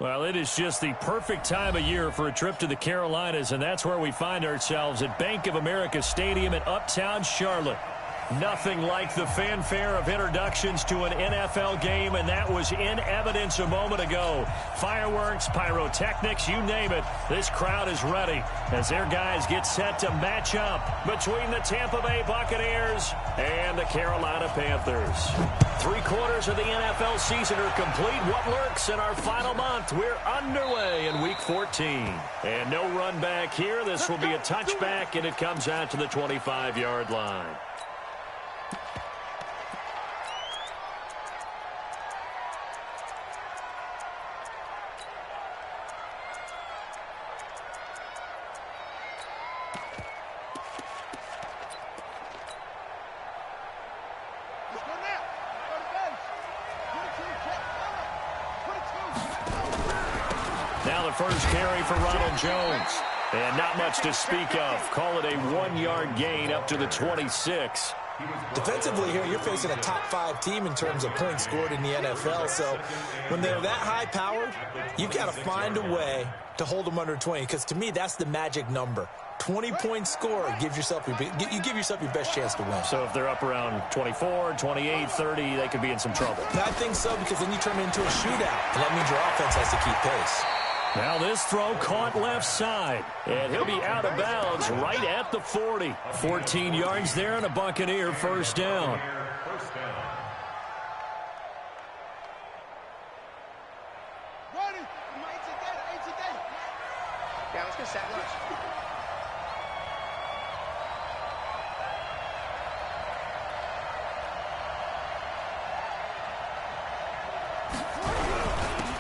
Well, it is just the perfect time of year for a trip to the Carolinas, and that's where we find ourselves at Bank of America Stadium in Uptown Charlotte. Nothing like the fanfare of introductions to an NFL game, and that was in evidence a moment ago. Fireworks, pyrotechnics, you name it. This crowd is ready as their guys get set to match up between the Tampa Bay Buccaneers and the Carolina Panthers. 3/4 of the NFL season are complete. What lurks in our final month? We're underway in Week 14. And no run back here. This will be a touchback, and it comes out to the 25-yard line. Now the first carry for Ronald Jones. And not much to speak of. Call it a 1-yard gain up to the 26. Defensively here, you're facing a top-5 team in terms of points scored in the NFL. So when they're that high-powered, you've got to find a way to hold them under 20. Because to me, that's the magic number. 20 points scored gives yourself your best chance to win. So if they're up around 24, 28, 30, they could be in some trouble. I think so, because then you turn it into a shootout. And that means your offense has to keep pace. Now this throw caught left side, and he'll be out of bounds right at the 40. 14 yards there and a Buccaneer first down. Yeah, let's go set lunch.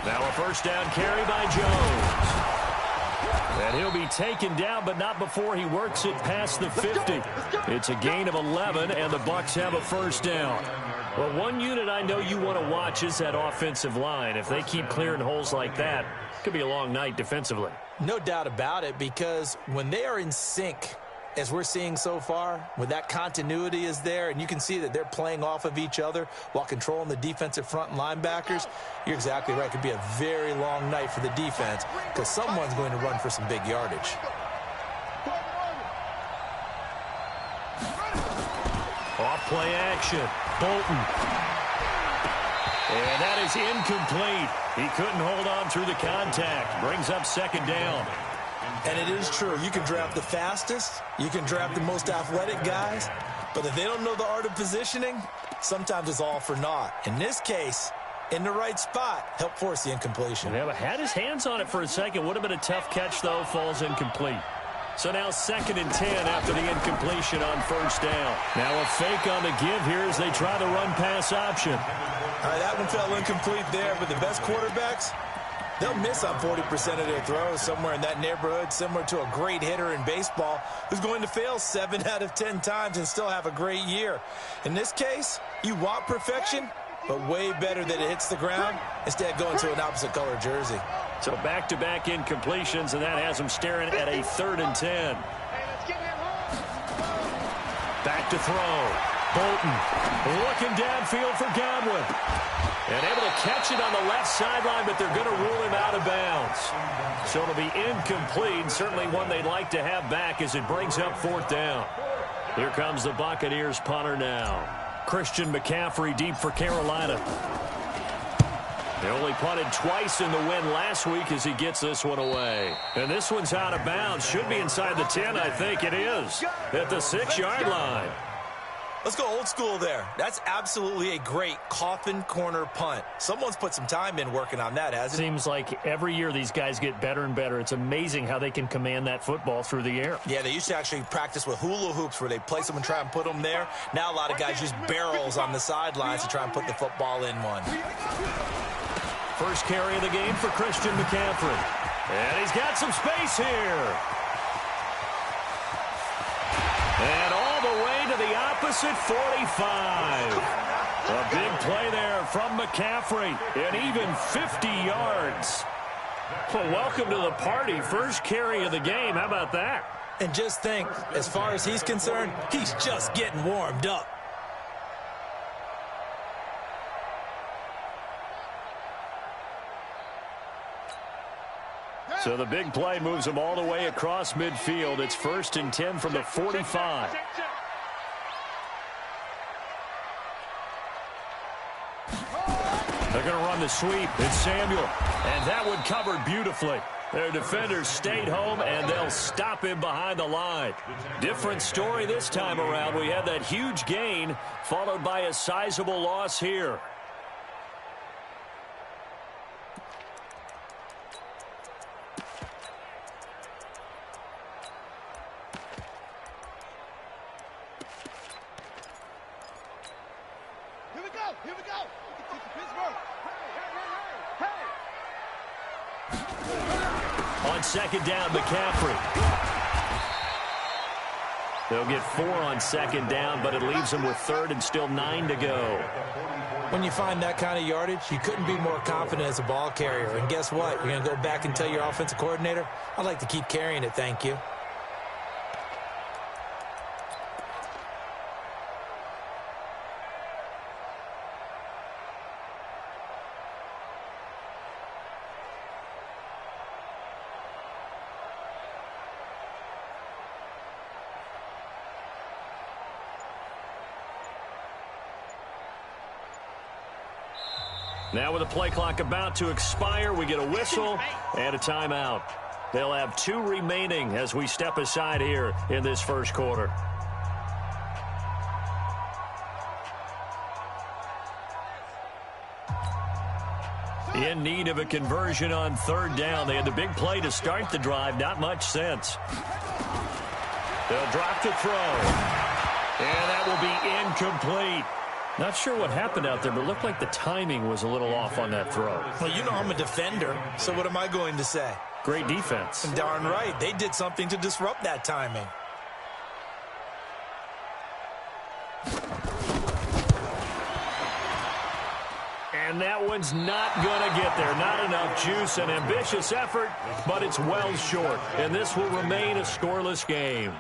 Now a first down carry by Jones. And he'll be taken down, but not before he works it past the 50. It's a gain of 11, and the Bucs have a first down. Well, one unit I know you want to watch is that offensive line. If they keep clearing holes like that, it could be a long night defensively. No doubt about it, because when they are in sync, as we're seeing so far, when that continuity is there, and you can see that they're playing off of each other while controlling the defensive front and linebackers, you're exactly right. It could be a very long night for the defense because someone's going to run for some big yardage. Off play action. Bolton. And that is incomplete. He couldn't hold on through the contact. Brings up second down. And it is true. You can draft the fastest. You can draft the most athletic guys. But if they don't know the art of positioning, sometimes it's all for naught. In this case, in the right spot, help force the incompletion. Yeah, but had his hands on it for a second. Would have been a tough catch, though. Falls incomplete. So now 2nd and 10 after the incompletion on first down. Now a fake on the give here as they try the run-pass option. All right, that one fell incomplete there, but the best quarterbacks, they'll miss on 40% of their throws, somewhere in that neighborhood, similar to a great hitter in baseball who's going to fail 7 out of 10 times and still have a great year. In this case, you want perfection, but way better that it hits the ground instead of going to an opposite color jersey. So back-to-back incompletions, and that has them staring at a 3rd and 10. Back to throw. Bolton looking downfield for Godwin. And able to catch it on the left sideline, but they're going to rule him out of bounds. So it'll be incomplete, certainly one they'd like to have back as it brings up 4th down. Here comes the Buccaneers punter now. Christian McCaffrey deep for Carolina. They only punted twice in the win last week as he gets this one away. And this one's out of bounds. Should be inside the 10, I think it is. At the 6-yard line. Let's go old school there. That's absolutely a great coffin corner punt. Someone's put some time in working on that, hasn't it? Seems like every year these guys get better and better. It's amazing how they can command that football through the air. Yeah, they used to actually practice with hula hoops where they place them and try and put them there. Now a lot of guys use barrels on the sidelines to try and put the football in one. First carry of the game for Christian McCaffrey. And he's got some space here. And all the way to the opposite 45. A big play there from McCaffrey. And even 50 yards. Well, welcome to the party. First carry of the game. How about that? And just think, as far as he's concerned, he's just getting warmed up. So the big play moves them all the way across midfield. It's 1st and 10 from the 45. They're going to run the sweep. It's Samuel. And that one covered beautifully. Their defenders stayed home, and they'll stop him behind the line. Different story this time around. We had that huge gain, followed by a sizable loss here. Here we go. Here we go. Pittsburgh. On 2nd down, McCaffrey. They'll get 4 on 2nd down, but it leaves them with 3rd and still 9 to go. When you find that kind of yardage, you couldn't be more confident as a ball carrier. And guess what? You're going to go back and tell your offensive coordinator, I'd like to keep carrying it, thank you. Now with the play clock about to expire, we get a whistle and a timeout. They'll have 2 remaining as we step aside here in this first quarter. In need of a conversion on 3rd down. They had the big play to start the drive. Not much sense. They'll drop to throw. And that will be incomplete. Not sure what happened out there, but it looked like the timing was a little off on that throw. Well, you know I'm a defender, so what am I going to say? Great defense. Darn right. They did something to disrupt that timing. And that one's not going to get there. Not enough juice. An ambitious effort, but it's well short. And this will remain a scoreless game.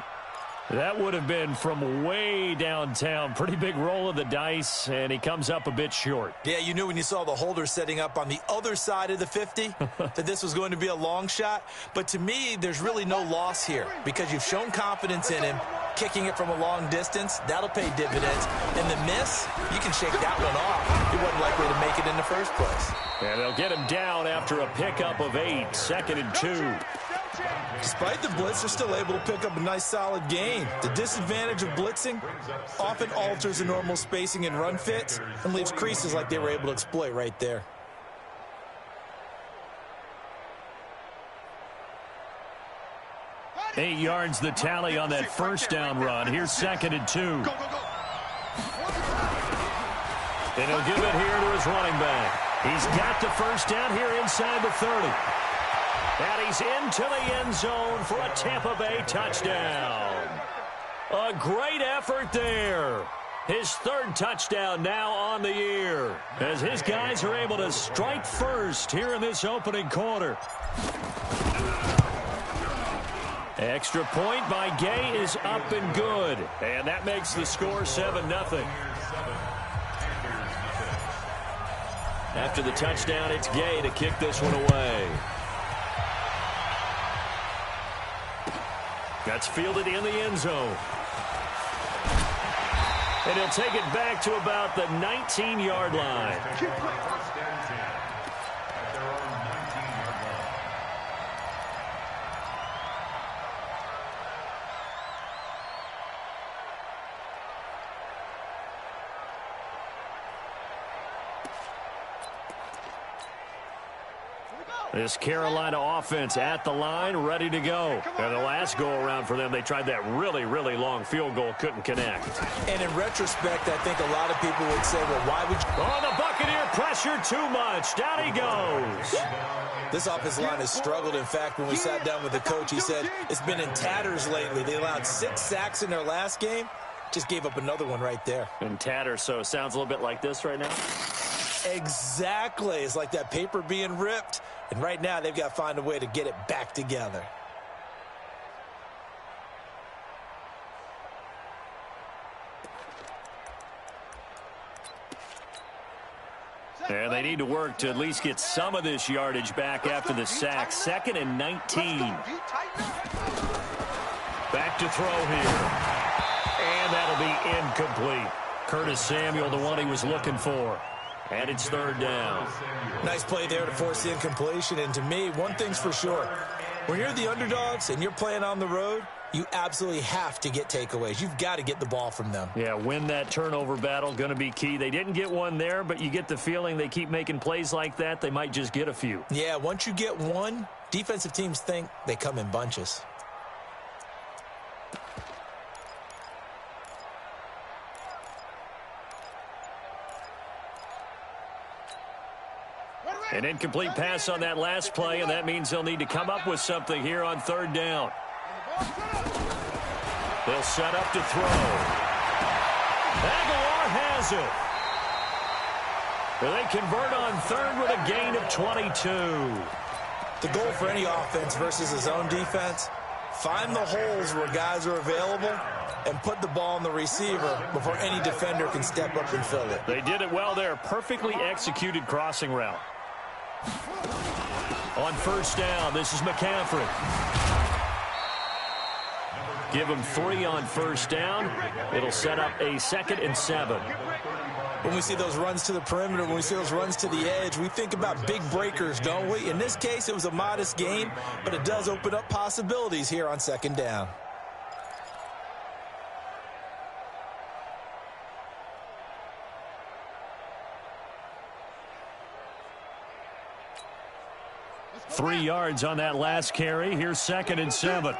That would have been from way downtown. Pretty big roll of the dice, and he comes up a bit short. Yeah, you knew when you saw the holder setting up on the other side of the 50 that this was going to be a long shot. But to me, there's really no loss here because you've shown confidence in him. Kicking it from a long distance, that'll pay dividends. And the miss, you can shake that one off. He wasn't likely to make it in the first place. And they'll get him down after a pickup of 8, 2nd and 2. Despite the blitz, they're still able to pick up a nice solid gain. The disadvantage of blitzing often alters the normal spacing and run fits and leaves creases like they were able to exploit right there. Eight yards the tally on that first down run. Here's 2nd and 2. And he'll give it here to his running back. He's got the first down here inside the 30. And he's into the end zone for a Tampa Bay touchdown. A great effort there. His 3rd touchdown now on the year as his guys are able to strike first here in this opening quarter. Extra point by Gay is up and good. And that makes the score 7-0. After the touchdown, it's Gay to kick this one away. That's fielded in the end zone. And he'll take it back to about the 19-yard line. This Carolina offense at the line, ready to go. And the last go-around for them, they tried that really, really long field goal, couldn't connect. And in retrospect, I think a lot of people would say, well, why would you... Oh, the Buccaneer pressure too much. Down he goes. This offensive line has struggled. In fact, when we sat down with the coach, he said it's been in tatters lately. They allowed 6 sacks in their last game. Just gave up another one right there. In tatters, so it sounds a little bit like this right now. Exactly. It's like that paper being ripped. And right now, they've got to find a way to get it back together. And they need to work to at least get some of this yardage back after the sack. 2nd and 19. Back to throw here. And that'll be incomplete. Curtis Samuel, the one he was looking for. And it's 3rd down. Nice play there to force the incompletion. And to me, one thing's for sure. When you're the underdogs and you're playing on the road, you absolutely have to get takeaways. You've got to get the ball from them. Yeah, win that turnover battle, going to be key. They didn't get one there, but you get the feeling they keep making plays like that, they might just get a few. Yeah, once you get one, defensive teams think they come in bunches. An incomplete pass on that last play, and that means they'll need to come up with something here on 3rd down. They'll set up to throw. Aguilar has it. They convert on 3rd with a gain of 22. The goal for any offense versus a zone defense, find the holes where guys are available and put the ball on the receiver before any defender can step up and fill it. They did it well there. Perfectly executed crossing route. On 1st down, this is McCaffrey. Give him 3 on 1st down. It'll set up a 2nd and 7. When we see those runs to the perimeter, when we see those runs to the edge, we think about big breakers, don't we? In this case, it was a modest gain, but it does open up possibilities here on 2nd down. Three yards on that last carry. Here's 2nd and 7.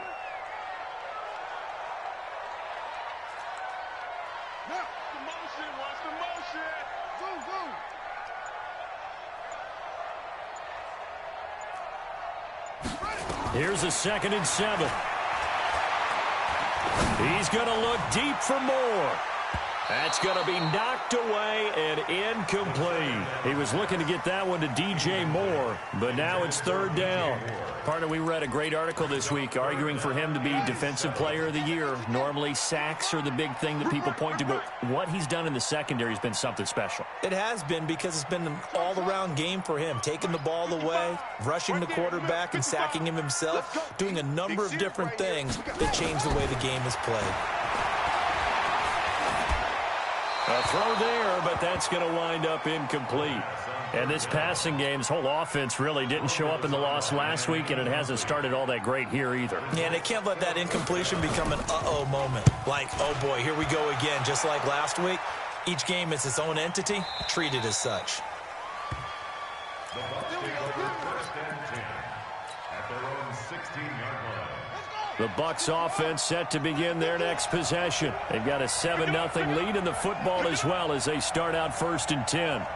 Here's a 2nd and 7. He's going to look deep for more. That's going to be knocked away and incomplete. He was looking to get that one to DJ Moore, but now it's 3rd down. Partner, we read a great article this week arguing for him to be Defensive Player of the Year. Normally, sacks are the big thing that people point to, but what he's done in the secondary has been something special. It has been, because it's been an all-around game for him, taking the ball away, rushing the quarterback and sacking him himself, doing a number of different things that change the way the game is played. A throw there, but that's going to wind up incomplete. And this passing game's whole offense really didn't show up in the loss last week, and it hasn't started all that great here either. Yeah, and they can't let that incompletion become an uh-oh moment. Like, oh boy, here we go again, just like last week. Each game is its own entity, treated as such. The Bucs offense set to begin their next possession. They've got a 7-0 lead in the football as well as they start out 1st and 10.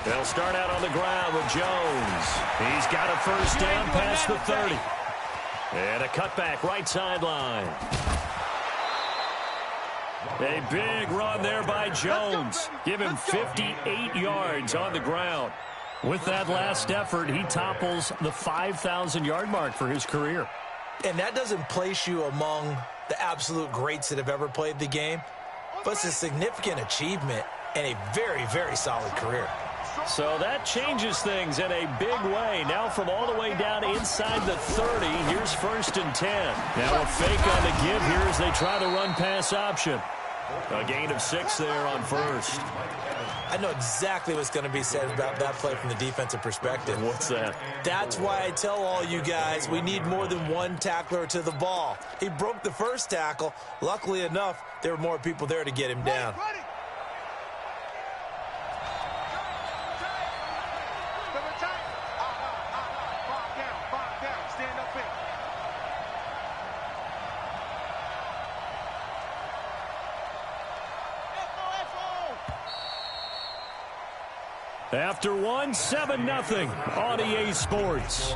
They'll start out on the ground with Jones. He's got a 1st down past the 30. And a cutback right sideline. A big run there by Jones. Give him 58 yards on the ground. With that last effort, he topples the 5,000-yard mark for his career. And that doesn't place you among the absolute greats that have ever played the game, but it's a significant achievement and a very, very solid career. So that changes things in a big way. Now from all the way down inside the 30, here's 1st and 10. Now a fake on the give here as they try the run-pass option. A gain of 6 there on 1st. I know exactly what's going to be said about that play from the defensive perspective. What's that? That's why I tell all you guys we need more than one tackler to the ball. He broke the first tackle. Luckily enough, there were more people there to get him down. After one, 7-0 on EA Sports.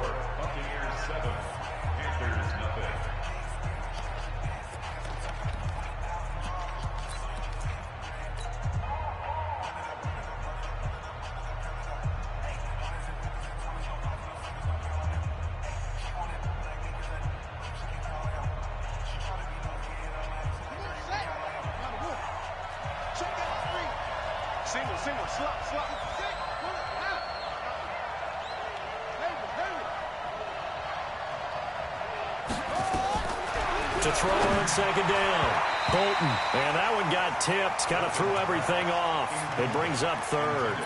Single, slot. To throw on second down. Bolton. And that one got tipped. Kind of threw everything off. It brings up third.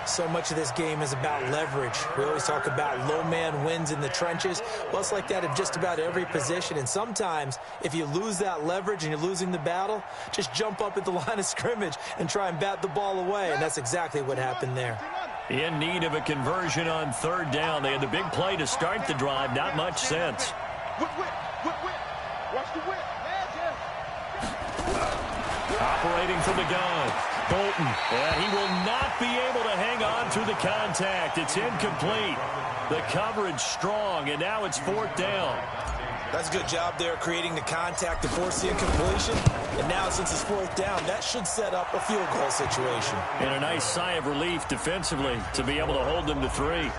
So much of this game is about leverage. We always talk about low man wins in the trenches. Well, it's like that in just about every position. And sometimes, if you lose that leverage and you're losing the battle, just jump up at the line of scrimmage and try and bat the ball away. And that's exactly what happened there. In need of a conversion on third down. They had the big play to start the drive. Not much sense. Whip. Watch the whip. Operating from the gun. Bolton. And he will not be able to hang on through the contact. It's incomplete. The coverage strong, and now it's fourth down. That's a good job there creating the contact to force the incompletion. And now since it's fourth down, that should set up a field goal situation. And a nice sigh of relief defensively to be able to hold them to 3.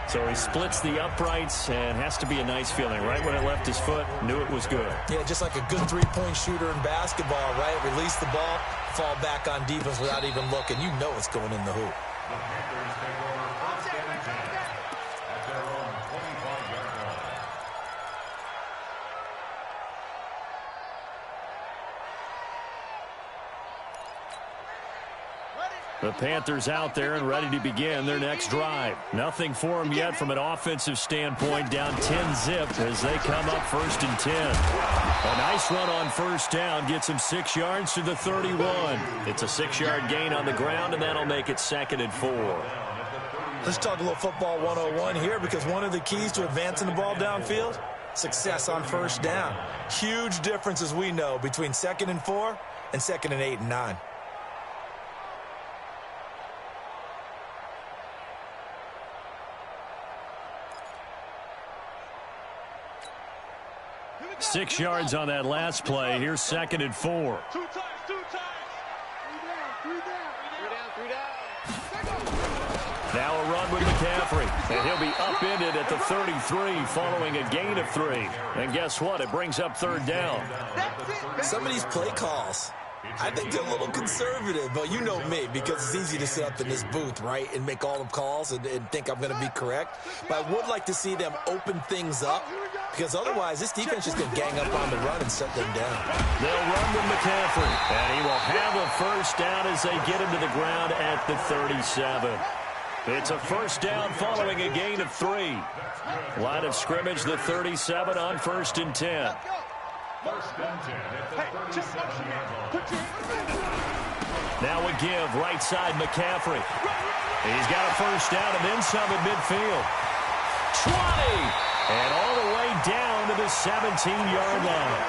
So he splits the uprights, and has to be a nice feeling. Right when it left his foot, knew it was good. Yeah, just like a good three-point shooter in basketball, right? Release the ball, fall back on defense without even looking. You know it's going in the hoop. The Panthers out there and ready to begin their next drive. Nothing for them yet from an offensive standpoint. Down 10-zip as they come up first and 10. A nice run on first down gets them 6 yards to the 31. It's a 6-yard gain on the ground, and that'll make it 2nd and 4. Let's talk a little football 101 here, because one of the keys to advancing the ball downfield, success on first down. Huge difference, as we know, between 2nd and 4 and 2nd and 8 and 9. Six yards on that last play. Here's 2nd and 4. Two times. 3 down. Now a run with McCaffrey. And he'll be upended at the 33 following a gain of 3. And guess what? It brings up third down. Some of these play calls, I think they're a little conservative, but you know me, because it's easy to sit up in this booth, right, and make all the calls and think I'm going to be correct. But I would like to see them open things up, because otherwise this defense is going to gang up on the run and shut them down. They'll run with McCaffrey, and he will have a first down as they get him to the ground at the 37. It's a first down following a gain of 3. Line of scrimmage, the 37 on 1st and 10. Now a give, right side McCaffrey. He's got a first down and then some at midfield. 20! And all the way down to the 17-yard line.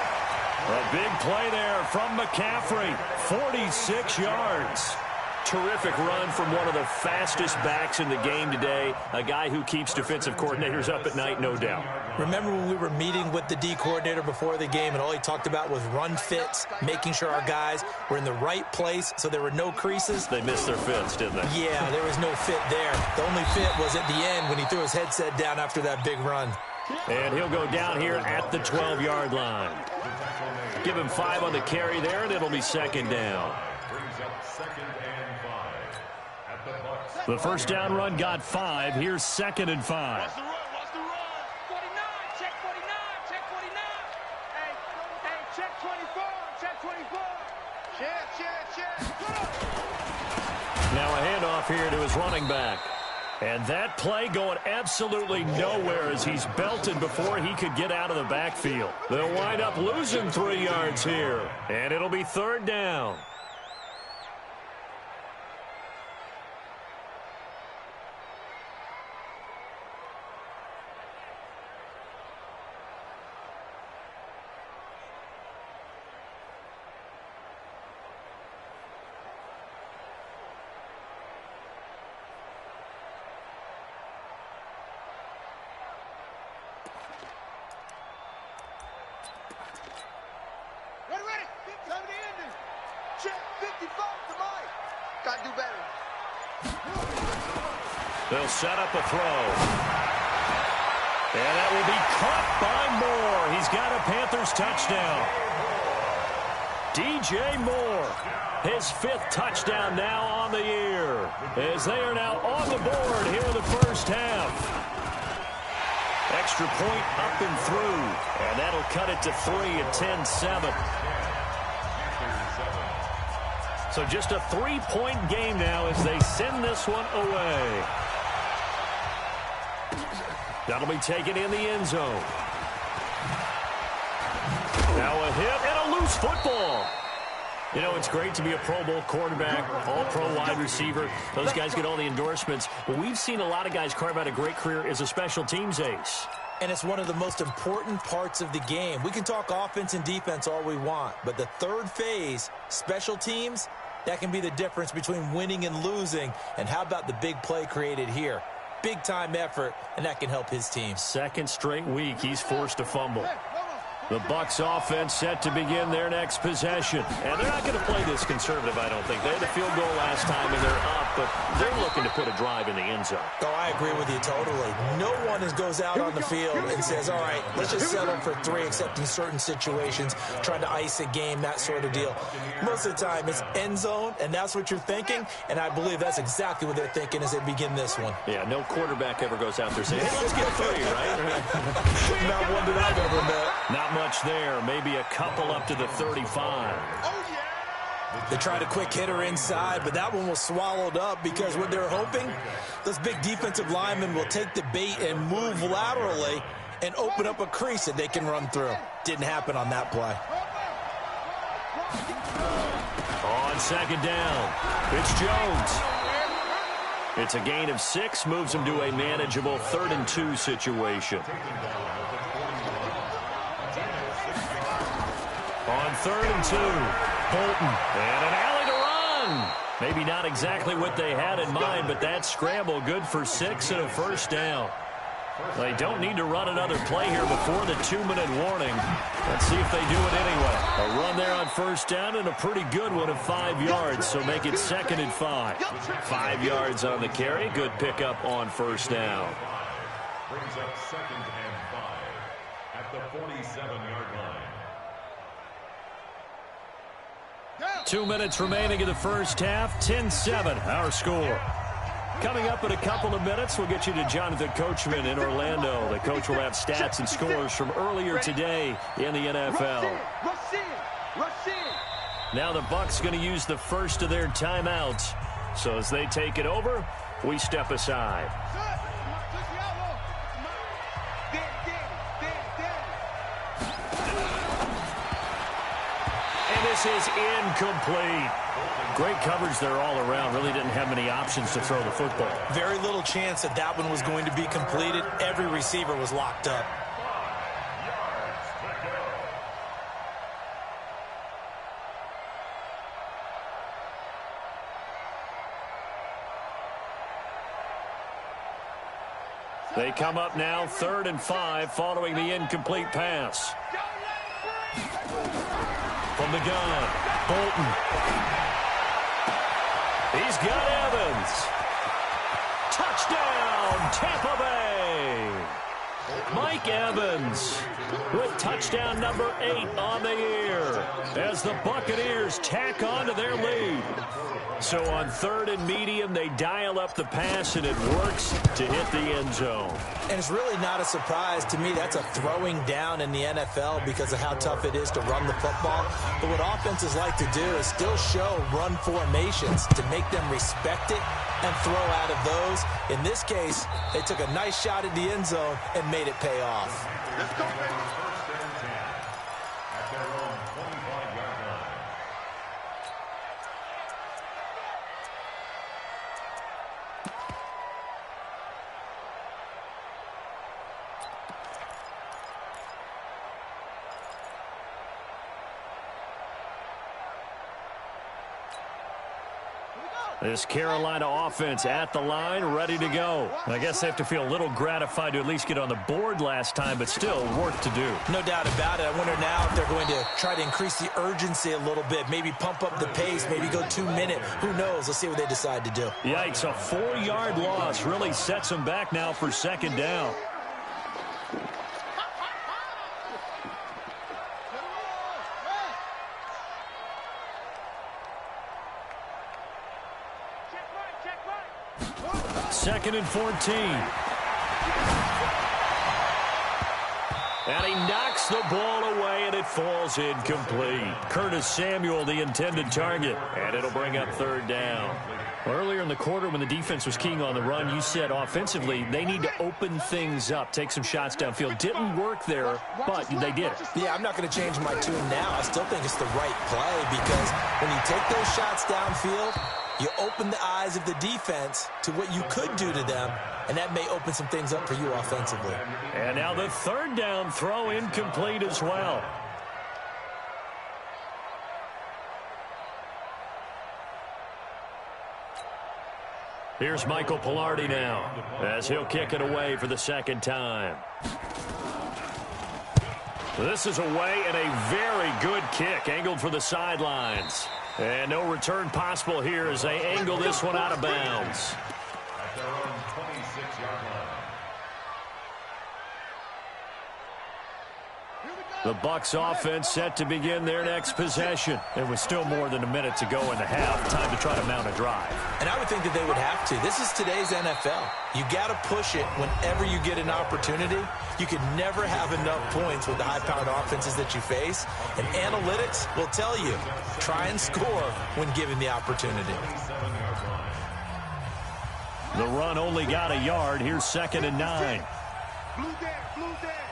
A big play there from McCaffrey. 46 yards. Terrific run from one of the fastest backs in the game today. A guy who keeps defensive coordinators up at night, no doubt. Remember when we were meeting with the D coordinator before the game and all he talked about was run fits, making sure our guys were in the right place so there were no creases? They missed their fits, didn't they? Yeah, there was no fit there. The only fit was at the end when he threw his headset down after that big run. And he'll go down here at the 12-yard line. Give him 5 on the carry there, and it'll be 2nd down. The first down run got 5. Here's 2nd and 5. Watch the run. 49. Check 49. Hey, check 24. Check 24. Check. Now a handoff here to his running back. And that play going absolutely nowhere as he's belted before he could get out of the backfield. They'll wind up losing 3 yards here. And it'll be 3rd down. Ready. Time to end it. Check 55 to Mike. Got to do better. They'll set up a throw. And that will be caught by Moore. He's got a Panthers touchdown. DJ Moore, his 5th touchdown now on the year, as they are now on the board here in the first half. Extra point up and through, and that'll cut it to 3 at 10-7. So just a 3-point game now as they send this one away. That'll be taken in the end zone. Now a hit and a loose football. You know, it's great to be a Pro Bowl quarterback, all-pro wide receiver. Those guys get all the endorsements. But we've seen a lot of guys carve out a great career as a special teams ace. And it's one of the most important parts of the game. We can talk offense and defense all we want, but the third phase, special teams, that can be the difference between winning and losing. And how about the big play created here? Big-time effort, and that can help his team. 2nd straight week, he's forced to fumble. The Bucs offense set to begin their next possession. And they're not going to play this conservative, I don't think. They had the field goal last time, and they're up, but they're looking to put a drive in the end zone. Oh, I agree with you totally. No one goes out on the field and says, all right, let's just settle for 3, except in certain situations, trying to ice a game, that sort of deal. Most of the time, it's end zone, and that's what you're thinking, and I believe that's exactly what they're thinking as they begin this one. Yeah, no quarterback ever goes out there saying, hey, let's get 3, right? Not one that I've ever met. Not much there. Maybe a couple up to the 35. They tried a quick hitter inside, but that one was swallowed up because what they're hoping, those big defensive linemen will take the bait and move laterally and open up a crease that they can run through. Didn't happen on that play. On 2nd down, it's Jones. It's a gain of 6, moves him to a manageable 3rd and 2 situation. On 3rd and 2, Bolton, and an alley to run. Maybe not exactly what they had in mind, but that scramble good for 6 and a first down. They don't need to run another play here before the 2-minute warning. Let's see if they do it anyway. A run there on first down and a pretty good one of 5 yards, so make it 2nd and 5. 5 yards on the carry. Good pickup on first down. Brings up 2nd and 5 at the 47-yard line. 2 minutes remaining in the first half. 10-7, our score. Coming up in a couple of minutes, we'll get you to Jonathan Coachman in Orlando. The coach will have stats and scores from earlier today in the NFL. Now the Bucs going to use the first of their timeouts. So as they take it over, we step aside. And this is incomplete. Great coverage there all around. Really didn't have many options to throw the football. Very little chance that that one was going to be completed. Every receiver was locked up. They come up now 3rd and 5 following the incomplete pass. From the gun, Bolton. He's got Evans. Touchdown, Tampa Bay. Mike Evans with touchdown number 8 on the year as the Buccaneers tack on to their lead. So on 3rd and medium, they dial up the pass, and it works to hit the end zone. And it's really not a surprise to me. That's a throwing down in the NFL because of how tough it is to run the football. But what offenses like to do is still show run formations to make them respect it and throw out of those. In this case, they took a nice shot at the end zone and made it pay off. Let's go, baby. 1st and 10 at their own 25-yard line. This Carolina offense at the line, ready to go. I guess they have to feel a little gratified to at least get on the board last time, but still work to do. No doubt about it. I wonder now if they're going to try to increase the urgency a little bit, maybe pump up the pace, maybe go 2-minute. Who knows? Let's see what they decide to do. Yikes, a 4-yard loss really sets them back now for 2nd down. 2nd and 14. And he knocks the ball away, and it falls incomplete. Curtis Samuel, the intended target, and it'll bring up 3rd down. Earlier in the quarter, when the defense was keying on the run, you said offensively they need to open things up, take some shots downfield. Didn't work there, but they did it. Yeah, I'm not going to change my tune now. I still think it's the right play because when you take those shots downfield, you open the eyes of the defense to what you could do to them, and that may open some things up for you offensively. And now the 3rd down throw incomplete as well. Here's Michael Pilardi now as he'll kick it away for the 2nd time. This is away and a very good kick angled for the sidelines. And no return possible here as they angle this one out of bounds. At their own 26-yard line. The Bucs offense set to begin their next possession. There was still more than a minute to go in the half. Time to try to mount a drive. And I would think that they would have to. This is today's NFL. You got to push it whenever you get an opportunity. You can never have enough points with the high-powered offenses that you face. And analytics will tell you, try and score when given the opportunity. The run only got a yard. Here's 2nd and 9. Blue down, blue down.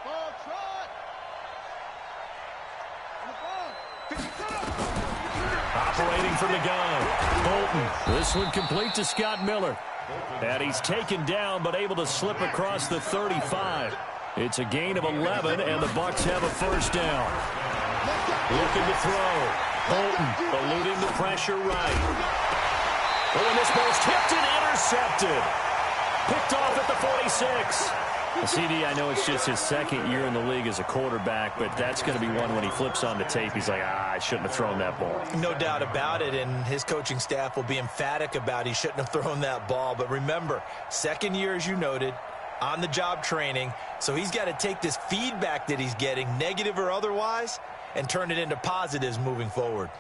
Ball trot. On the ball. Operating from the gun. Bolton. This one complete to Scott Miller. And he's taken down but able to slip across the 35. It's a gain of 11, and the Bucs have a 1st down. Looking to throw. Bolton eluding the pressure right. Oh, and this ball's tipped and intercepted. Picked off at the 46. CD, I know it's just his 2nd year in the league as a quarterback, but that's going to be one when he flips on the tape. He's like, I shouldn't have thrown that ball. No doubt about it, and his coaching staff will be emphatic about he shouldn't have thrown that ball. But remember, 2nd year, as you noted, on-the-job training, so he's got to take this feedback that he's getting, negative or otherwise, and turn it into positives moving forward.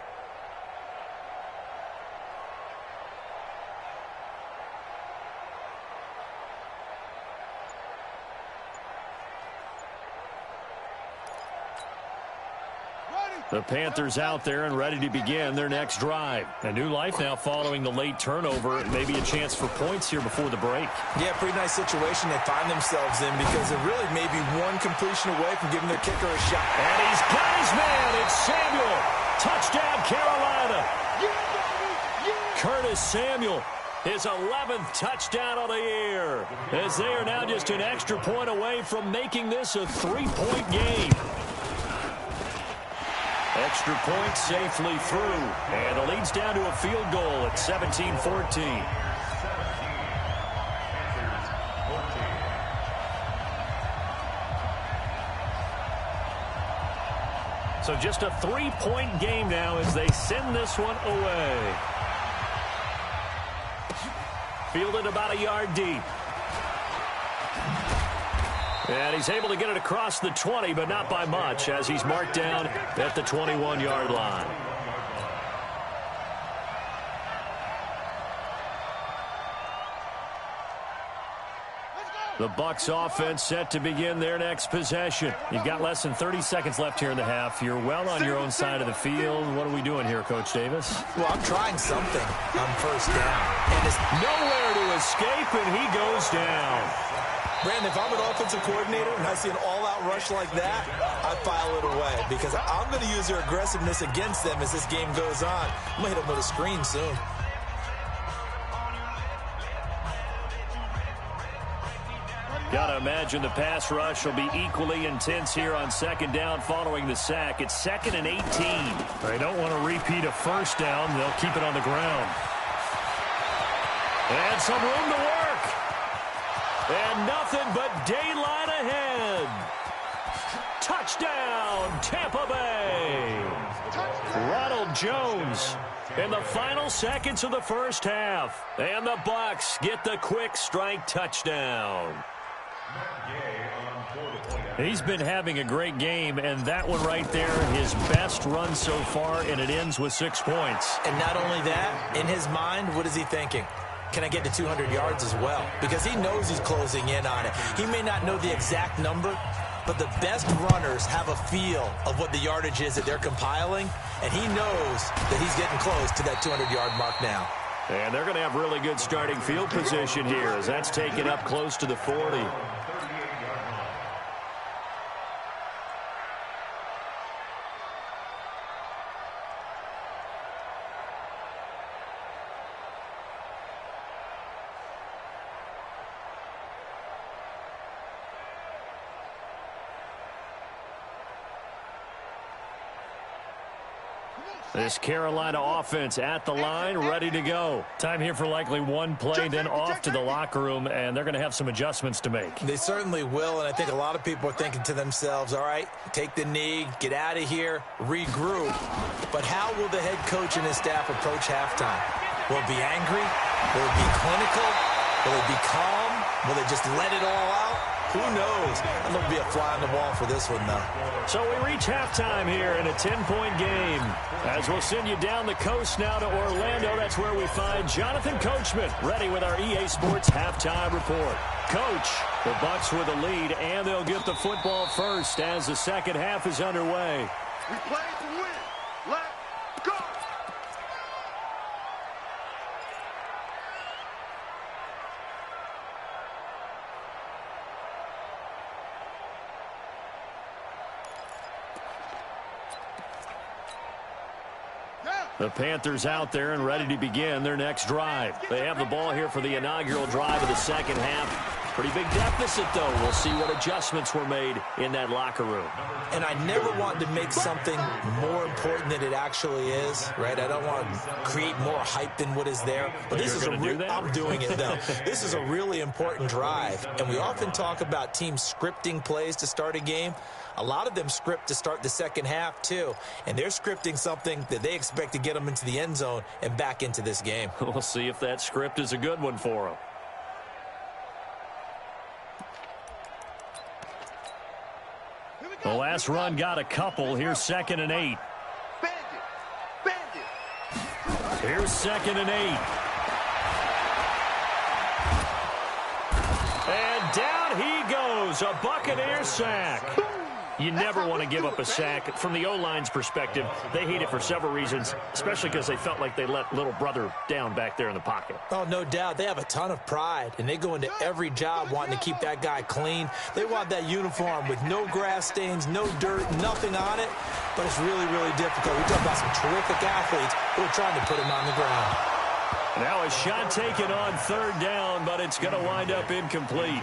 The Panthers out there and ready to begin their next drive. A new life now following the late turnover. Maybe a chance for points here before the break. Yeah, pretty nice situation they find themselves in because they're really maybe one completion away from giving their kicker a shot. And he's got his man. It's Samuel. Touchdown, Carolina. Curtis Samuel, his 11th touchdown of the year. As they are now just an extra point away from making this a 3-point game. Extra point safely through. And it leads down to a field goal at 17-14. So just a 3-point game now as they send this one away. Fielded about a yard deep. And he's able to get it across the 20, but not by much, as he's marked down at the 21-yard line. The Bucs offense set to begin their next possession. You've got less than 30 seconds left here in the half. You're well on your own side of the field. What are we doing here, Coach Davis? Well, I'm trying something on 1st down. And it's nowhere to escape, and he goes down. Brandon, if I'm an offensive coordinator and I see an all-out rush like that, I file it away because I'm going to use their aggressiveness against them as this game goes on. I'm going to hit them with a screen soon. Got to imagine the pass rush will be equally intense here on 2nd down following the sack. It's 2nd and 18. They don't want to repeat a 1st down. They'll keep it on the ground. And some room to work. And nothing but daylight ahead. Touchdown, Tampa Bay. Ronald Jones in the final seconds of the 1st half. And the Bucs get the quick strike touchdown. Matt Gay on 4th He's been having a great game, and that one right there, his best run so far, and it ends with 6 points. And not only that, in his mind, what is he thinking? Can I get to 200 yards as well? Because he knows he's closing in on it. He may not know the exact number, but the best runners have a feel of what the yardage is that they're compiling, and he knows that he's getting close to that 200-yard mark now. And they're going to have really good starting field position here as that's taken up close to the 40. This Carolina offense at the line, ready to go. Time here for likely one play, then off to the locker room, and they're going to have some adjustments to make. They certainly will, and I think a lot of people are thinking to themselves, all right, take the knee, get out of here, regroup. But how will the head coach and his staff approach halftime? Will it be angry? Will it be clinical? Will it be calm? Will they just let it all out? Who knows? I'm going to be a fly on the wall for this one, though. So we reach halftime here in a 10-point game. As we'll send you down the coast now to Orlando, that's where we find Jonathan Coachman ready with our EA Sports halftime report. Coach, the Bucs with the lead, and they'll get the football first as the second half is underway. We play to win. Let's go. The Panthers out there and ready to begin their next drive. They have the ball here for the inaugural drive of the second half. Pretty big deficit, though. We'll see what adjustments were made in that locker room. And I never want to make something more important than it actually is, right? I don't want to create more hype than what is there. But this is I'm doing it, though. This is a really important drive. And we often talk about teams scripting plays to start a game. A lot of them script to start the second half, too. And they're scripting something that they expect to get them into the end zone and back into this game. We'll see if that script is a good one for them. The last run got a couple. Here's 2nd and 8. Here's 2nd and 8. And down he goes. A Buccaneer sack. You never want to give up a sack. From the O-line's perspective, they hate it for several reasons, especially because they felt like they let little brother down back there in the pocket. Oh, no doubt. They have a ton of pride, and they go into every job wanting to keep that guy clean. They want that uniform with no grass stains, no dirt, nothing on it, but it's really, really difficult. We talk about some terrific athletes who are trying to put him on the ground. Now a shot taken on 3rd down, but it's going to wind up incomplete.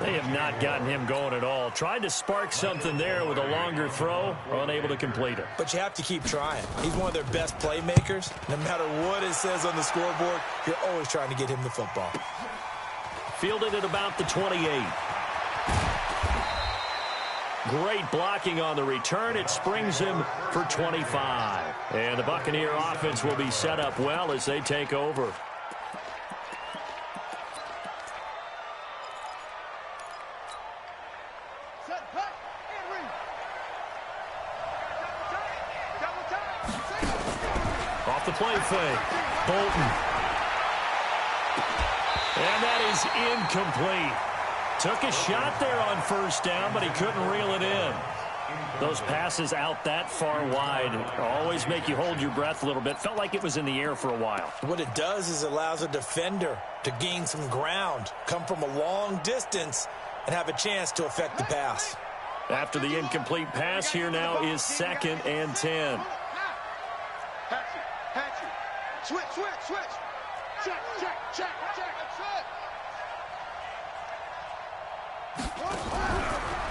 They have not gotten him going at all. Tried to spark something there with a longer throw, unable to complete it. But you have to keep trying. He's one of their best playmakers. No matter what it says on the scoreboard, you're always trying to get him the football. Fielded at about the 28. Great blocking on the return. It springs him for 25. And the Buccaneer offense will be set up well as they take over. Off the play fake. Bolton. And that is incomplete. Took a shot there on 1st down, but he couldn't reel it in. Those passes out that far wide always make you hold your breath a little bit. Felt like it was in the air for a while. What it does is it allows a defender to gain some ground, come from a long distance, and have a chance to affect the pass. After the incomplete pass, here now is 2nd and 10. Switch. Check.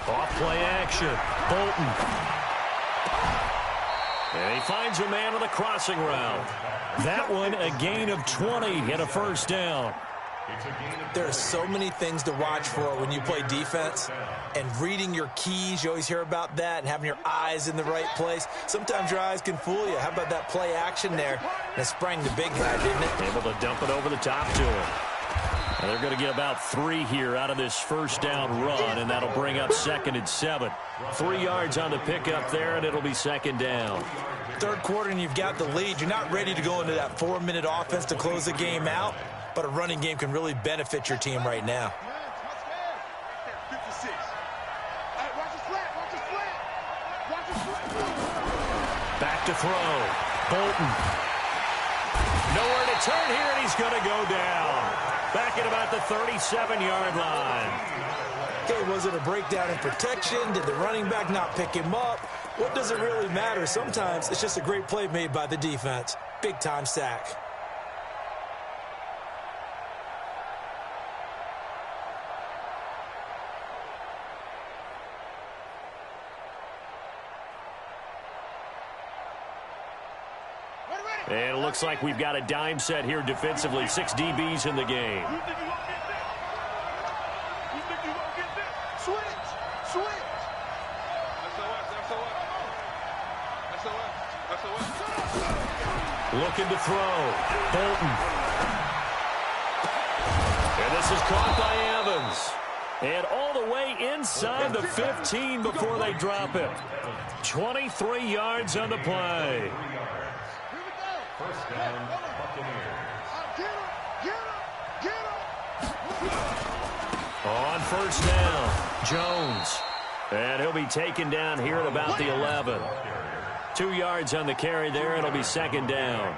Off play action. Bolton. And he finds a man on the crossing route. That one a gain of 20 and a 1st down. There are so many things to watch for when you play defense. And reading your keys, you always hear about that, and having your eyes in the right place. Sometimes your eyes can fool you. How about that play action there? And it sprang the big guy, didn't it? Able to dump it over the top to him. And they're going to get about 3 here out of this first down run, and that'll bring up 2nd and 7. 3 yards on the pickup there, and it'll be 2nd down. Third quarter, and you've got the lead. You're not ready to go into that 4-minute offense to close the game out, but a running game can really benefit your team right now. Back to throw. Bolton. Nowhere to turn here, and he's going to go down. Back at about the 37-yard line. Okay, was it a breakdown in protection? Did the running back not pick him up? What does it really matter? Sometimes it's just a great play made by the defense. Big-time sack. And it looks like we've got a dime set here defensively. 6 DBs in the game. Looking to throw. Bolton. And this is caught by Evans. And all the way inside the 15 before they drop it. 23 yards on the play. First down, Buccaneers. On first down, Jones. And he'll be taken down here at about the 11. 2 yards on the carry there. It'll be 2nd down.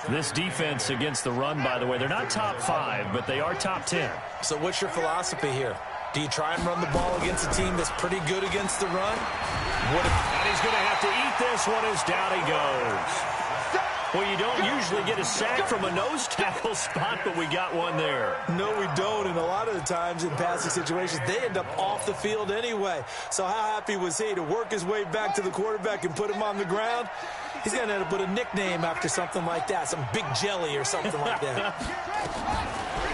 This defense against the run, by the way, they're not top 5, but they are top 10. So what's your philosophy here? Do you try and run the ball against a team that's pretty good against the run? And he's going to have to eat this one as down he goes. Well, you don't usually get a sack from a nose tackle spot, but we got one there. No, we don't, and a lot of the times in passing situations, they end up off the field anyway. So how happy was he to work his way back to the quarterback and put him on the ground? He's going to end up with a nickname after something like that, some Big Jelly or something like that.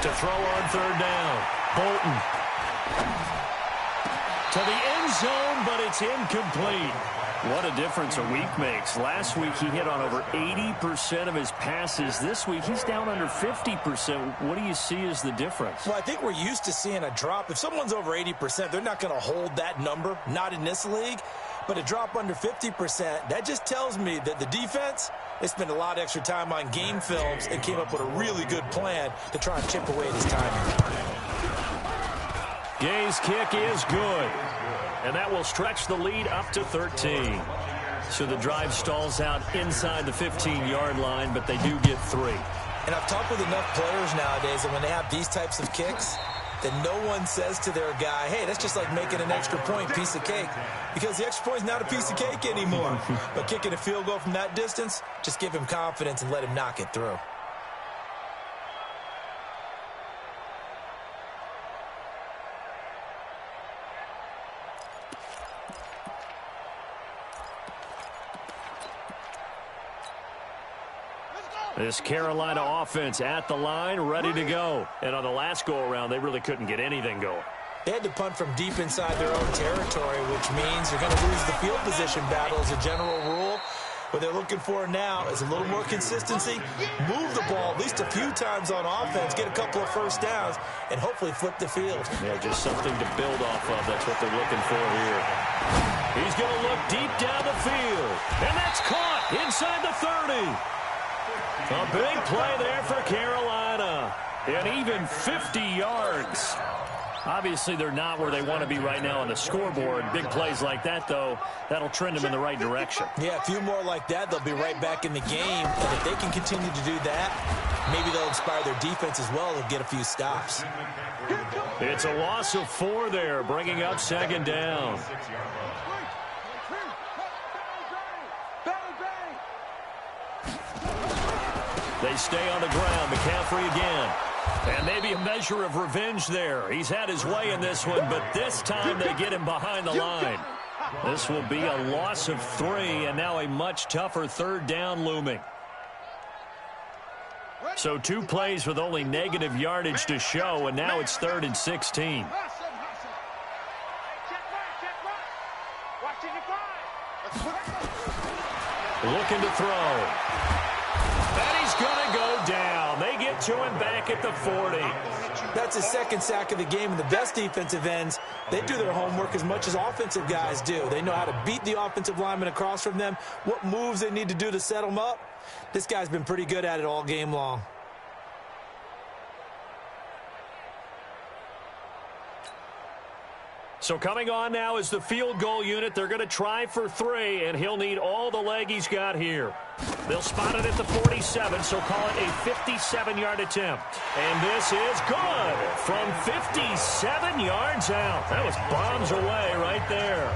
To throw on 3rd down, Bolton. To the end zone, but it's incomplete. What a difference a week makes. Last week he hit on over 80% of his passes. This week he's down under 50%. What do you see as the difference? Well, I think we're used to seeing a drop. If someone's over 80%, they're not going to hold that number, not in this league. But a drop under 50%, that just tells me that the defense, they spent a lot of extra time on game films and came up with a really good plan to try and chip away at his timing. Gay's kick is good. And that will stretch the lead up to 13. So the drive stalls out inside the 15-yard line, but they do get 3. And I've talked with enough players nowadays that when they have these types of kicks, that no one says to their guy, hey, that's just like making an extra point, piece of cake. Because the extra point is not a piece of cake anymore. But kicking a field goal from that distance, just give him confidence and let him knock it through. This Carolina offense at the line, ready to go. And on the last go-around, they really couldn't get anything going. They had to punt from deep inside their own territory, which means you're going to lose the field position battle as a general rule. What they're looking for now is a little more consistency, move the ball at least a few times on offense, get a couple of first downs, and hopefully flip the field. Yeah, just something to build off of. That's what they're looking for here. He's going to look deep down the field. And that's caught inside the 30. A big play there for Carolina. And even 50 yards. Obviously, they're not where they want to be right now on the scoreboard. Big plays like that, though, that'll trend them in the right direction. Yeah, a few more like that, they'll be right back in the game. And if they can continue to do that, maybe they'll inspire their defense as well. They'll get a few stops. It's a loss of 4 there, bringing up 2nd down. They stay on the ground. McCaffrey again. And maybe a measure of revenge there. He's had his way in this one, but this time they get him behind the line. This will be a loss of 3, and now a much tougher 3rd down looming. So 2 plays with only negative yardage to show, and now it's 3rd and 16. Looking to throw. And he's going to go down. They get it to him back at the 40. That's his second sack of the game, and the best defensive ends, they do their homework as much as offensive guys do. They know how to beat the offensive lineman across from them, what moves they need to do to set them up. This guy's been pretty good at it all game long. So coming on now is the field goal unit. They're going to try for 3, and he'll need all the leg he's got here. They'll spot it at the 47, so call it a 57-yard attempt. And this is good from 57 yards out. That was bombs away right there.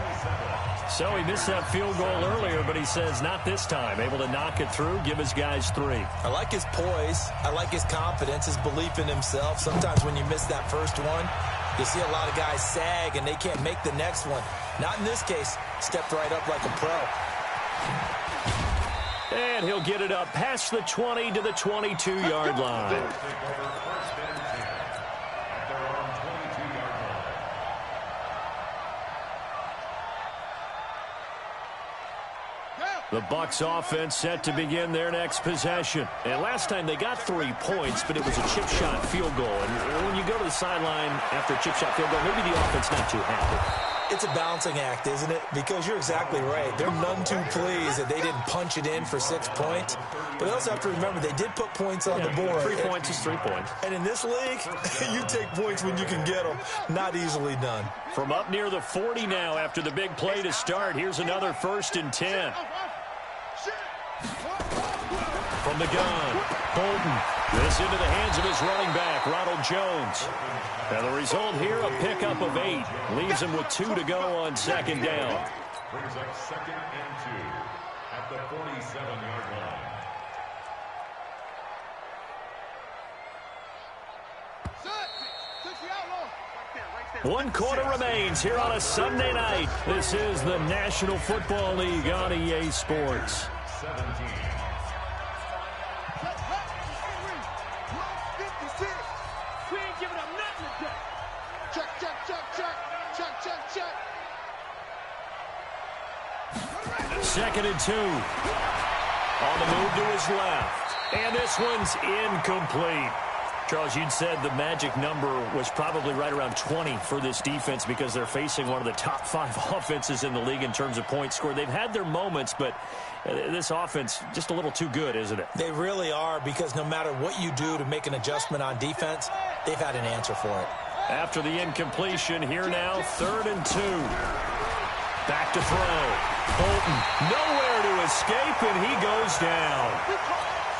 So he missed that field goal earlier, but he says not this time. Able to knock it through, give his guys 3. I like his poise. I like his confidence, his belief in himself. Sometimes when you miss that first one, you see a lot of guys sag and they can't make the next one. Not in this case. Stepped right up like a pro. And he'll get it up past the 20 to the 22-yard line. The Bucs offense set to begin their next possession. And last time they got 3 points, but it was a chip shot field goal. And when you go to the sideline after a chip shot field goal, maybe the offense not too happy. It's a balancing act, isn't it? Because you're exactly right. They're none too pleased that they didn't punch it in for 6 points. But they also have to remember they did put points on the board. 3 points is 3 points. And in this league, you take points when you can get them. Not easily done. From up near the 40 now after the big play to start, here's another 1st and 10. From the gun, Bolton. This into the hands of his running back, Ronald Jones. And the result here, a pickup of 8. Leaves him with 2 to go on 2nd down. Brings up 2nd and 2 at the 47-yard line. 1 quarter remains here on a Sunday night. This is the National Football League on EA Sports. 17. Second and 2. On the move to his left. And this one's incomplete. Charles, you'd said the magic number was probably right around 20 for this defense because they're facing one of the top 5 offenses in the league in terms of points scored. They've had their moments, but this offense just a little too good, isn't it? They really are, because no matter what you do to make an adjustment on defense, they've had an answer for it. After the incompletion, here now, 3rd and 2. Back to throw. Bolton nowhere to escape, and he goes down.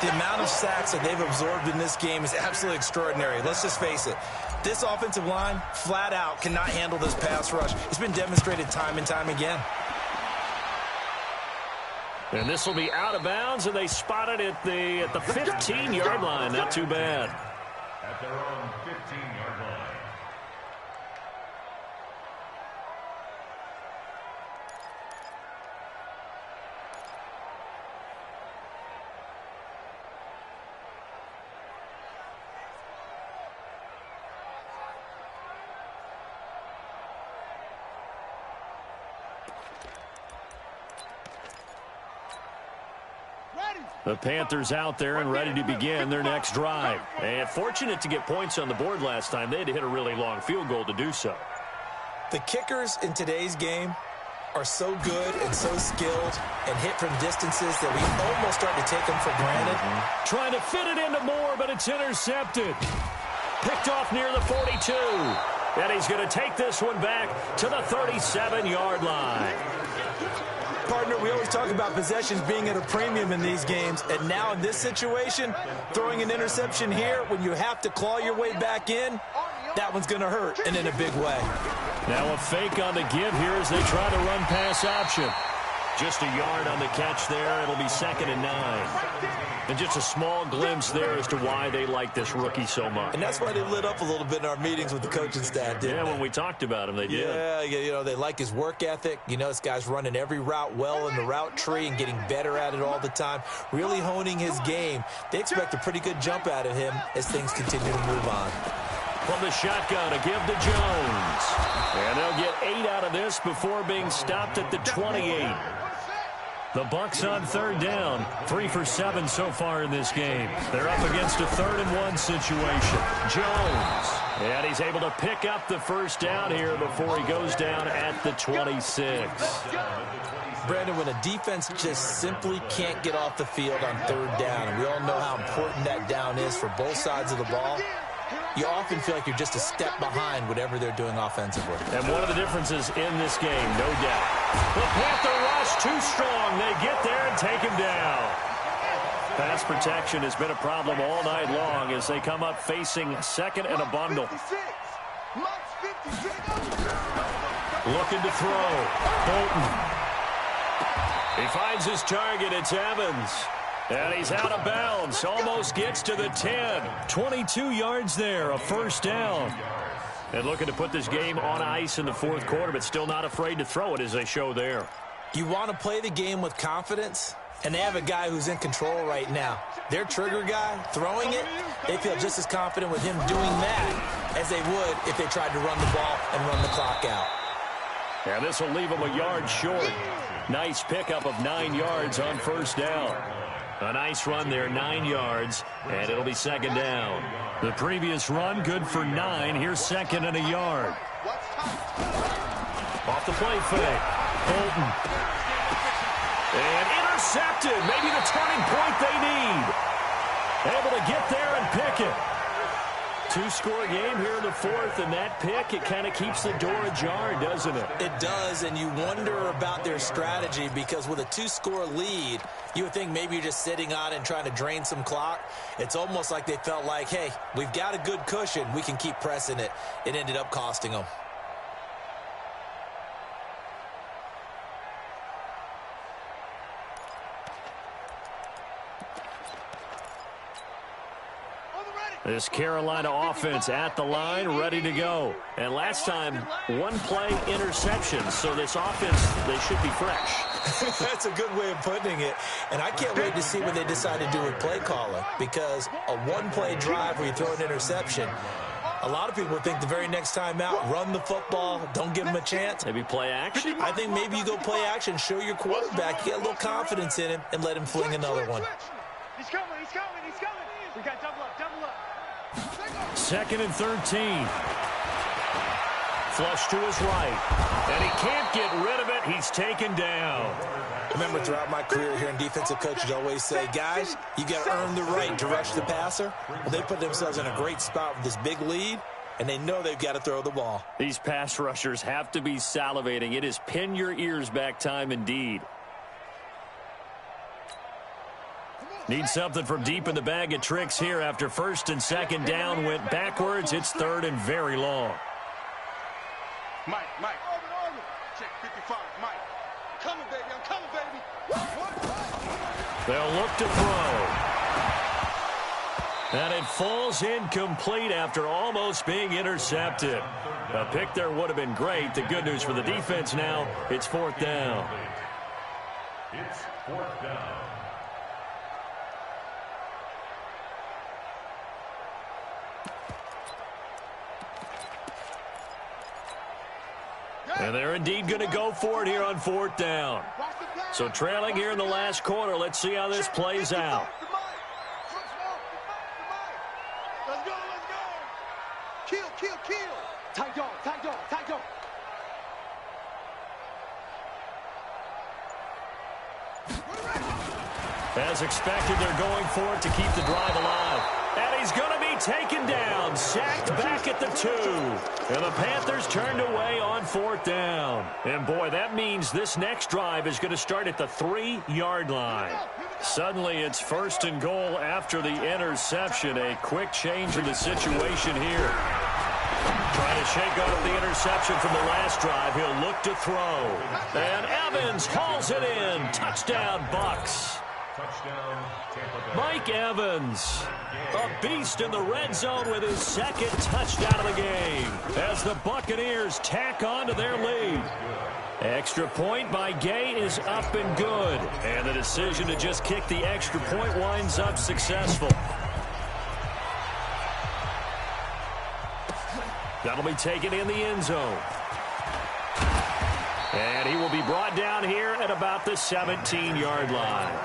The amount of sacks that they've absorbed in this game is absolutely extraordinary. Let's just face it. This offensive line, flat out, cannot handle this pass rush. It's been demonstrated time and time again. And this will be out of bounds, and they spot it at the 15-yard line. Not too bad. At their own 15-yard line. The Panthers out there and ready to begin their next drive. And fortunate to get points on the board last time. They had to hit a really long field goal to do so. The kickers in today's game are so good and so skilled and hit from distances that we almost start to take them for granted. Trying to fit it into Moore, but it's intercepted. Picked off near the 42. And he's going to take this one back to the 37-yard line. Partner, we always talk about possessions being at a premium in these games, and now in this situation, throwing an interception here when you have to claw your way back in, that one's going to hurt, and in a big way. Now a fake on the give here as they try to run pass option. Just a yard on the catch there. It'll be 2nd and 9. And just a small glimpse there as to why they like this rookie so much. And that's why they lit up a little bit in our meetings with the coaching staff, didn't they? Yeah, when we talked about him, they did. Yeah, you know, they like his work ethic. You know, this guy's running every route well in the route tree and getting better at it all the time, really honing his game. They expect a pretty good jump out of him as things continue to move on. From the shotgun, a give to Jones. And they'll get 8 out of this before being stopped at the 28. The Bucs on third down, 3 for 7 so far in this game. They're up against a 3rd-and-1 situation. Jones, and he's able to pick up the first down here before he goes down at the 26. Brandon, when a defense just simply can't get off the field on third down, and we all know how important that down is for both sides of the ball, you often feel like you're just a step behind whatever they're doing offensively. And one of the differences in this game, no doubt. The Panther rush too strong. They get there and take him down. Pass protection has been a problem all night long as they come up facing second and a bundle. Looking to throw. Bolton. He finds his target. It's Evans. And he's out of bounds. Almost gets to the 10. 22 yards there. A first down. And looking to put this game on ice in the 4th quarter, but still not afraid to throw it as they show there. You want to play the game with confidence, and they have a guy who's in control right now. Their trigger guy, throwing it, they feel just as confident with him doing that as they would if they tried to run the ball and run the clock out. And this will leave them a yard short. Nice pickup of 9 yards on first down. A nice run there, 9 yards, and it'll be second down. The previous run, good for 9. Here's second and a yard. Off the play fake. Bolton. And intercepted. Maybe the turning point they need. Able to get there and pick it. 2-score game here in the 4th, and that pick, it kind of keeps the door ajar, doesn't it? It does, and you wonder about their strategy because with a 2-score lead, you would think maybe you're just sitting on it and trying to drain some clock. It's almost like they felt like, hey, we've got a good cushion. We can keep pressing it. It ended up costing them. This Carolina offense at the line, ready to go. And last time, 1-play interception. So this offense, they should be fresh. That's a good way of putting it. And I can't wait to see what they decide to do with play calling. Because a 1-play drive where you throw an interception, a lot of people think the very next time out, run the football, don't give them a chance. Maybe play action? I think maybe you go play action, show your quarterback, get a little confidence in him, and let him fling another one. He's coming, he's coming, he's coming. We got double up, double up. Second and 13. Flush to his right. And he can't get rid of it. He's taken down. I remember throughout my career here in defensive coaches always say, guys, you got to earn the right to rush the passer. Well, they put themselves in a great spot with this big lead, and they know they've got to throw the ball. These pass rushers have to be salivating. It is pin your ears back time indeed. Need something from deep in the bag of tricks here after first and second down went backwards. It's third and very long. Mike. Check 55, Mike. I'm coming, baby, I'm coming, baby. They'll look to throw. And it falls incomplete after almost being intercepted. A pick there would have been great. The good news for the defense now, it's 4th down. It's 4th down. And they're indeed going to go for it here on 4th down. So trailing here in the last quarter. Let's see how this plays out. Let's go. Kill. Tight dog. As expected, they're going for it to keep the drive alive. And he's going to be taken down, sacked back at the 2. And the Panthers turned away on 4th down. And, boy, that means this next drive is going to start at the 3-yard line. Suddenly, it's 1st and goal after the interception. A quick change in the situation here. Trying to shake off the interception from the last drive. He'll look to throw. And Evans hauls it in. Touchdown, Bucs. Touchdown, Tampa Bay. Mike Evans, a beast in the red zone with his second touchdown of the game as the Buccaneers tack on to their lead. Extra point by Gay is up and good. And the decision to just kick the extra point winds up successful. That'll be taken in the end zone. And he will be brought down here at about the 17-yard line.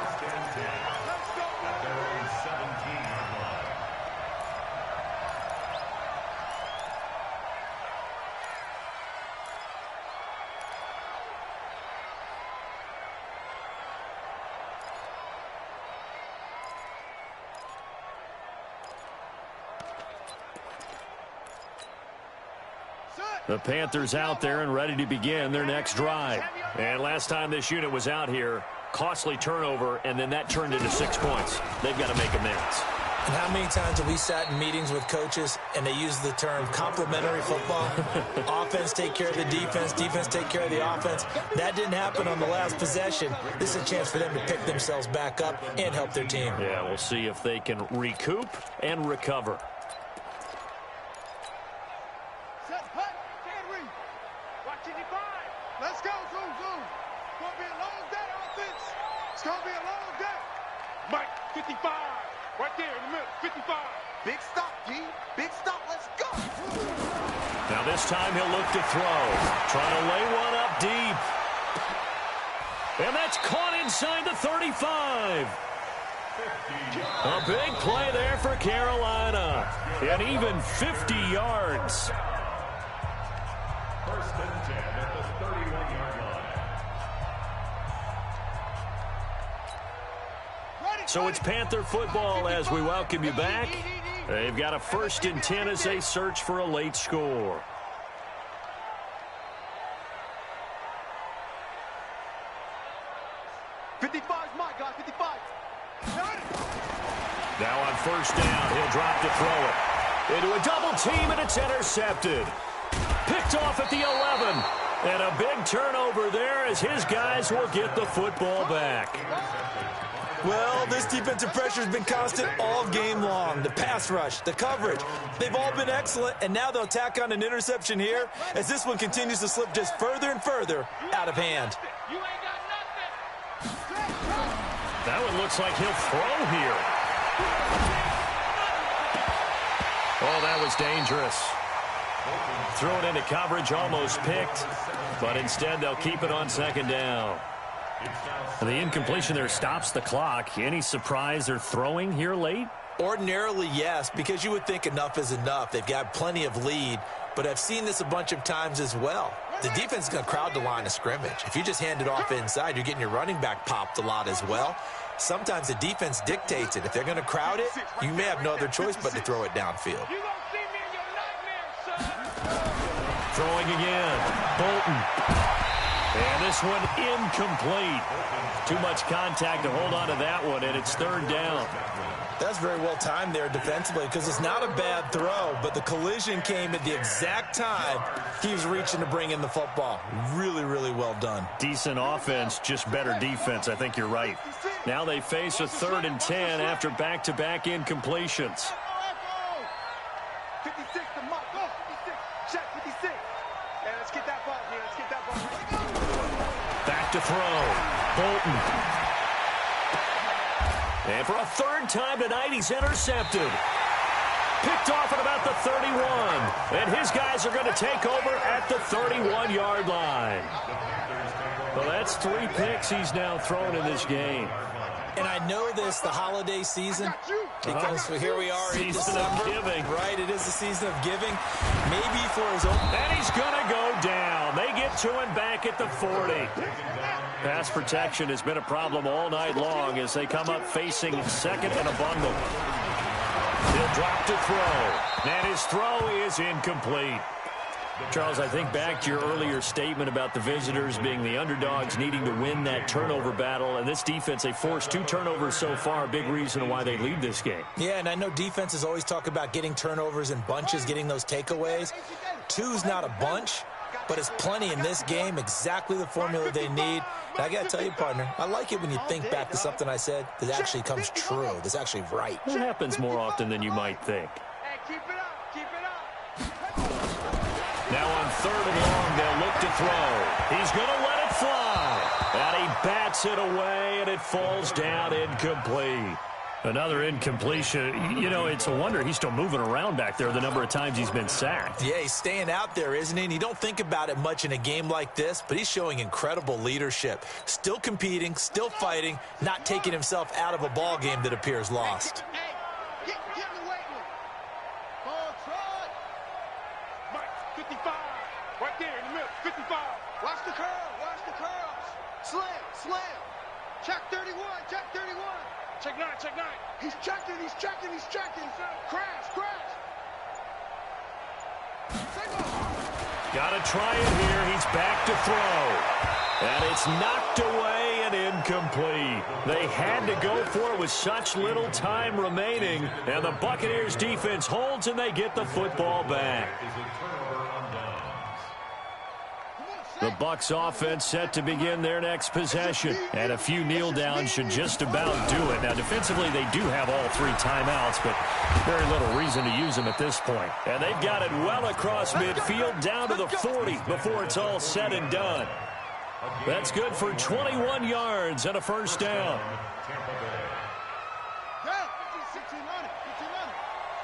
The Panthers out there and ready to begin their next drive. And last time this unit was out here, costly turnover, and then that turned into 6 points. They've got to make amends. And how many times have we sat in meetings with coaches and they use the term complementary football? Offense take care of the defense, defense take care of the offense. That didn't happen on the last possession. This is a chance for them to pick themselves back up and help their team. Yeah, we'll see if they can recoup and recover. Let's go, zoom, zoom. It's going to be a long day, offense. It's going to be a long day. Mike, 55. Right there in the middle, 55. Big stop, G. Big stop. Let's go. Now this time he'll look to throw. Trying to lay one up deep. And that's caught inside the 35. A big play there for Carolina. And even 50 yards. First and 10 at the 31-yard line. So it's Panther football as we welcome you back. They've got a 1st and 10 as they search for a late score. Now on 1st down, he'll drop to throw it. Into a double team, and it's intercepted. Picked off at the 11. And a big turnover there as his guys will get the football back. Well, this defensive pressure has been constant all game long. The pass rush, the coverage, they've all been excellent, and now they'll tack on an interception here as this one continues to slip just further and further out of hand. That one looks like he'll throw here. Oh, that was dangerous. Threw it into coverage, almost picked, but instead they'll keep it on 2nd down. The incompletion there stops the clock. Any surprise they're throwing here late? Ordinarily, yes, because you would think enough is enough. They've got plenty of lead, but I've seen this a bunch of times as well. The defense is going to crowd the line of scrimmage. If you just hand it off inside, you're getting your running back popped a lot as well. Sometimes the defense dictates it. If they're going to crowd it, you may have no other choice but to throw it downfield. Throwing again. Bolton. And this one incomplete. Too much contact to hold on to that one, and it's 3rd down. That's very well timed there defensively because it's not a bad throw, but the collision came at the exact time he was reaching to bring in the football. Really, really well done. Decent offense, just better defense. I think you're right. Now they face a 3rd and 10 after back-to-back incompletions. 56 to Mike. Go, 56. Check 56. And let's get that ball here. Let's get that ball. Back to throw. Bolton. And for a 3rd time tonight, he's intercepted. Picked off at about the 31. And his guys are going to take over at the 31-yard line. Well, that's 3 picks he's now thrown in this game. And I know this, the holiday season, because here we are in December. Giving. Right, it is the season of giving. Maybe for his own. And he's going to go down. They get to him back at the 40. Pass protection has been a problem all night long as they come up facing 2nd and a bundle. He'll drop to throw. And his throw is incomplete. Charles, I think back to your earlier statement about the visitors being the underdogs needing to win that turnover battle. And this defense, they forced 2 turnovers so far, a big reason why they lead this game. Yeah, and I know defenses always talk about getting turnovers in bunches, getting those takeaways. 2's not a bunch, but it's plenty in this game, exactly the formula they need. And I got to tell you, partner, I like it when you think back to something I said that actually comes true, that's actually right. It happens more often than you might think. Hey, keep it up. Keep it up. Now on 3rd and long, they'll look to throw. He's going to let it fly. And he bats it away, and it falls down incomplete. Another incompletion. You know, it's a wonder he's still moving around back there the number of times he's been sacked. Yeah, he's staying out there, isn't he? And you don't think about it much in a game like this, but he's showing incredible leadership. Still competing, still fighting, not taking himself out of a ball game that appears lost. Hey, get in the weight room. On Trot. Mike, 55. Right there in the middle, 55. Watch the curl, watch the curls. Slam. Check 31, check 31. Check 9, check 9. He's checking. Crash. Got to try it here. He's back to throw. And it's knocked away and incomplete. They had to go for it with such little time remaining. And the Buccaneers defense holds and they get the football back. The Bucs offense set to begin their next possession. And a few kneel downs should just about do it. Now, defensively, they do have all 3 timeouts, but very little reason to use them at this point. And they've got it well across midfield down to the 40 before it's all said and done. That's good for 21 yards and a first down.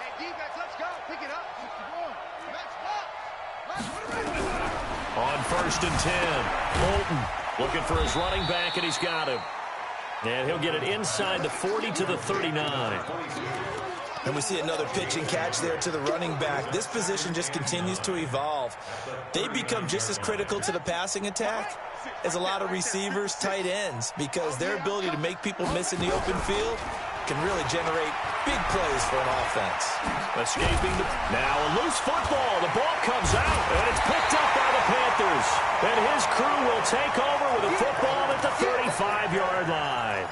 Hey, defense, let's go. Pick it up. On 1st and 10, Bolton looking for his running back, and he's got him. And he'll get it inside the 40 to the 39. And we see another pitch and catch there to the running back. This position just continues to evolve. They become just as critical to the passing attack as a lot of receivers, tight ends, because their ability to make people miss in the open field can really generate big plays for an offense. Escaping now a loose football. The ball comes out, and it's picked up by the Panthers. And his crew will take over with a football at the 35-yard line.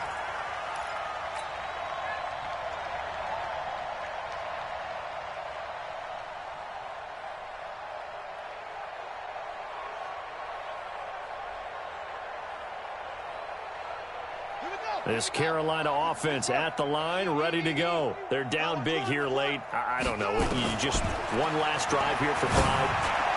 This Carolina offense at the line, ready to go. They're down big here late. I don't know. You just one last drive here for pride.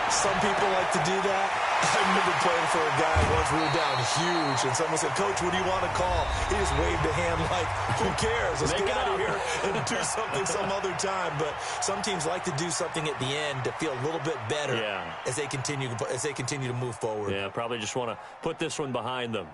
Some people like to do that. I remember playing for a guy once. We were down huge, and someone said, "Coach, what do you want to call?" He just waved a hand like, "Who cares? Let's get out of here and do something some other time." But some teams like to do something at the end to feel a little bit better as they continue to move forward. Yeah, probably just want to put this one behind them.